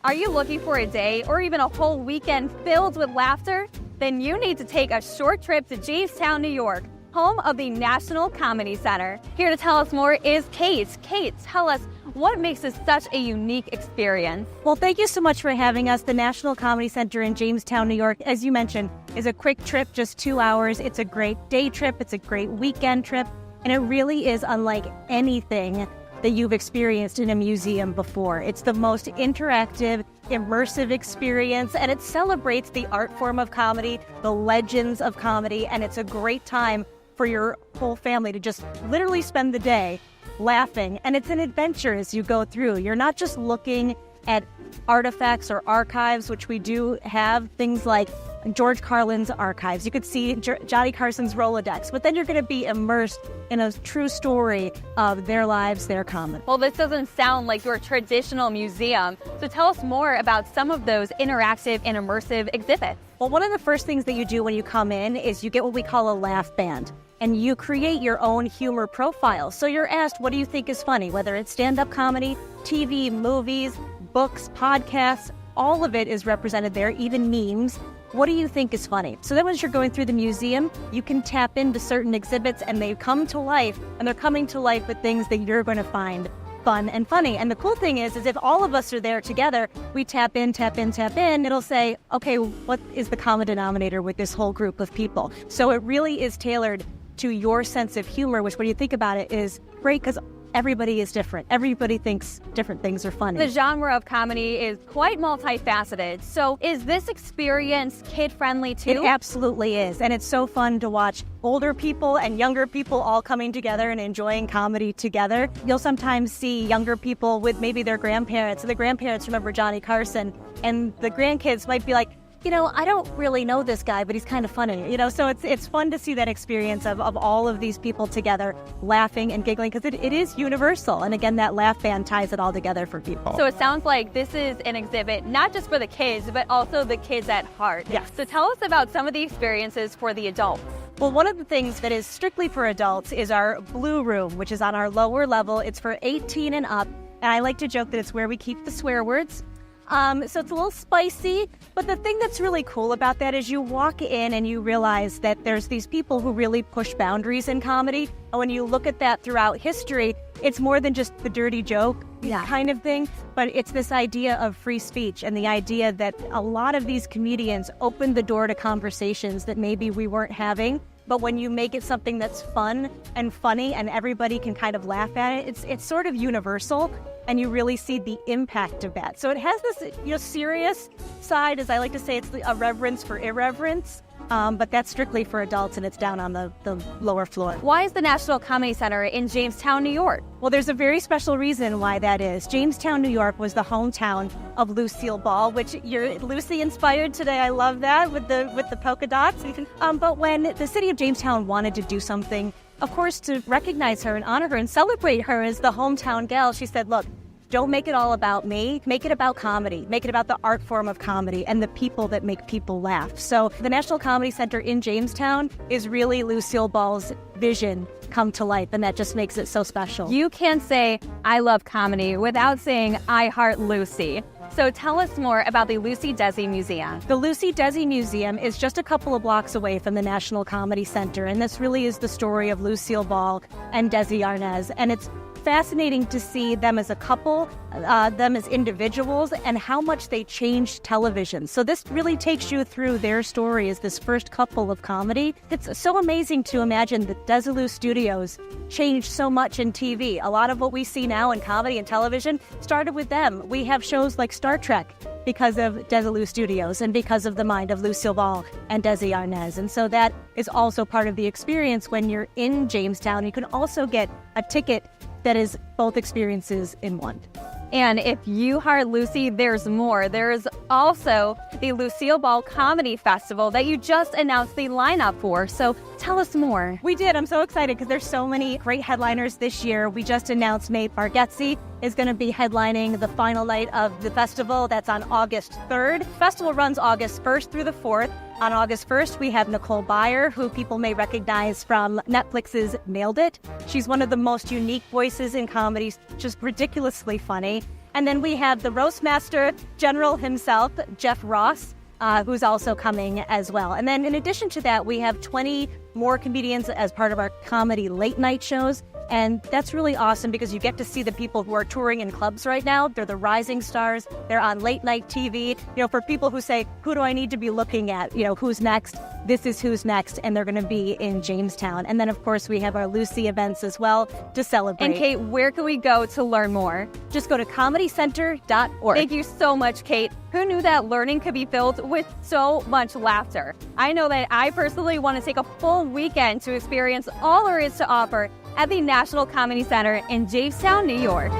Are you looking for a day or even a whole weekend filled with laughter? Then you need to take a short trip to Jamestown, New York, home of the National Comedy Center. Here to tell us more is Kate. Kate, tell us, what makes this such a unique experience? Well, thank you so much for having us. The National Comedy Center in Jamestown, New York, as you mentioned, is a quick trip, just 2 hours. It's a great day trip. It's a great weekend trip. And it really is unlike anything that you've experienced in a museum before. It's the most interactive, immersive experience, and it celebrates the art form of comedy, the legends of comedy, and it's a great time for your whole family to just literally spend the day laughing. And it's an adventure as you go through. You're not just looking at artifacts or archives, which we do have, things like George Carlin's archives. You could see Johnny Carson's Rolodex, but then you're going to be immersed in a true story of their lives, their comedy. Well, this doesn't sound like your traditional museum, so tell us more about some of those interactive and immersive exhibits. Well, one of the first things that you do when you come in is you get what we call a laugh band, and you create your own humor profile. So you're asked, what do you think is funny? Whether it's stand-up comedy, TV, movies, books, podcasts, all of it is represented there, even memes. What do you think is funny? So then as you're going through the museum, you can tap into certain exhibits and they come to life, and they're coming to life with things that you're going to find fun and funny. And the cool thing is if all of us are there together, we tap in, it'll say, okay, what is the common denominator with this whole group of people? So it really is tailored to your sense of humor, which when you think about it is great because everybody is different. Everybody thinks different things are funny. The genre of comedy is quite multifaceted. So is this experience kid-friendly too? It absolutely is. And it's so fun to watch older people and younger people all coming together and enjoying comedy together. You'll sometimes see younger people with maybe their grandparents, and the grandparents remember Johnny Carson, and the grandkids might be like, you know, I don't really know this guy, but he's kind of funny, so it's fun to see that experience of all of these people together laughing and giggling because it is universal. And again, that laugh band ties it all together for people. So it sounds like this is an exhibit not just for the kids, but also the kids at heart. Yes. So tell us about some of the experiences for the adults. Well, one of the things that is strictly for adults is our Blue Room, which is on our lower level. It's for 18 and up. And I like to joke that it's where we keep the swear words. So it's a little spicy, but the thing that's really cool about that is you walk in and you realize that there's these people who really push boundaries in comedy. And when you look at that throughout history, it's more than just the dirty joke kind of thing, but it's this idea of free speech and the idea that a lot of these comedians opened the door to conversations that maybe we weren't having. But when you make it something that's fun and funny and everybody can kind of laugh at it, it's sort of universal, and you really see the impact of that. So it has this serious side, as I like to say, it's a reverence for irreverence, but that's strictly for adults, and it's down on the lower floor. Why is the National Comedy Center in Jamestown, New York? Well, there's a very special reason why that is. Jamestown, New York was the hometown of Lucille Ball, which you're Lucy inspired today. I love that with the polka dots. But when the city of Jamestown wanted to do something, of course, to recognize her and honor her and celebrate her as the hometown gal, she said, look, don't make it all about me. Make it about comedy. Make it about the art form of comedy and the people that make people laugh. So the National Comedy Center in Jamestown is really Lucille Ball's vision come to life, and that just makes it so special. You can't say, I love comedy without saying, I heart Lucy. So tell us more about the Lucy Desi Museum. The Lucy Desi Museum is just a couple of blocks away from the National Comedy Center, and this really is the story of Lucille Ball and Desi Arnaz, and it's fascinating to see them as a couple, them as individuals, and how much they changed television. So this really takes you through their story as this first couple of comedy. It's so amazing to imagine that Desilu Studios changed so much in TV. A lot of what we see now in comedy and television started with them. We have shows like Star Trek because of Desilu Studios and because of the mind of Lucille Ball and Desi Arnaz. And so that is also part of the experience when you're in Jamestown. You can also get a ticket that is both experiences in one. And if you heart Lucy, there's more. There's also the Lucille Ball Comedy Festival that you just announced the lineup for. So tell us more. We did. I'm so excited because there's so many great headliners this year. We just announced Nate Bargatze is going to be headlining the final night of the festival. That's on August 3rd. The festival runs August 1st through the 4th. On August 1st, we have Nicole Byer, who people may recognize from Netflix's Nailed It. She's one of the most unique voices in comedy, just ridiculously funny. And then we have the roast master general himself, Jeff Ross, who's also coming as well. And then in addition to that, we have 20 more comedians as part of our comedy late night shows. And that's really awesome because you get to see the people who are touring in clubs right now. They're the rising stars. They're on late night TV. For people who say, who do I need to be looking at? Who's next? This is who's next. And they're going to be in Jamestown. And then, of course, we have our Lucy events as well to celebrate. And Kate, where can we go to learn more? Just go to comedycenter.org. Thank you so much, Kate. Who knew that learning could be filled with so much laughter? I know that I personally want to take a full weekend to experience all there is to offer at the National Comedy Center in Jamestown, New York.